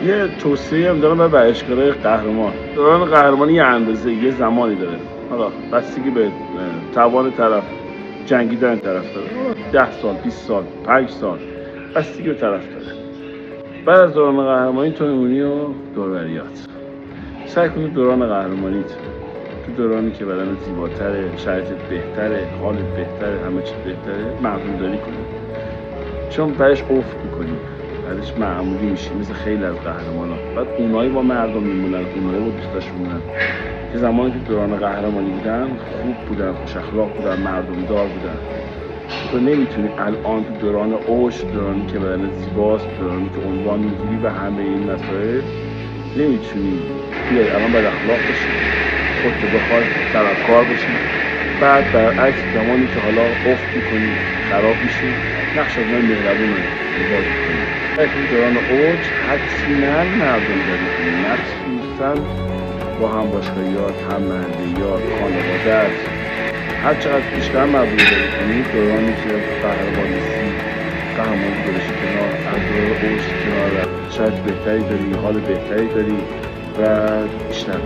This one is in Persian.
یه توصیه هم دارم برای ورزشکارای قهرمان. دوران قهرمانی یه اندازه، یه زمانی داره. حالا بستگی به توان طرف، جنگیدن طرف داره. 10 سال، 20 سال، 5 سال، بستگی به طرف داره. بعد از دوران قهرمانی تو میمونی و دوروریات. سعی کنی دوران قهرمانیت تو دورانی که بدنت زیباتره، شرایطت بهتره، حالت بهتره، همه چیز بهتره، معمولداری کنی. چون بعدش افت میکنی، بعدش معمولی میشی مثل خیلی از قهرمانا. بعد اونایی با مردم میمونن، اونایی با دوستاش میمونن که زمانی که دوران قهرمانی بودن خوب بودن، خوش اخلاق بودن، مردم دار بودن. تو نمیتونی الان تو دوران اوج، دورانی که بدنت زیباست، دورانی که عنوان میگیری و همه این مسائل، نمیتونی بیای الان بد اخلاق بشی، خودتو بخوای طلبکار بشی. بعد برعکس زمانی که حالا افت میکنی، خراب میشی، نقش از من مهربون بازی کنی. تو دوران اوج حتما مردم داری کنی، مخصوصا با همباشگاهیات، هم محله‌یات، خانواده‌ات. هر چقدر بیشتر مردم داری کنی، دورانی که قهرمانی گذاشتی کنار، از دوران اوج کنار رفت، شاید بهتری داری، حال بهتری داری و بیشتر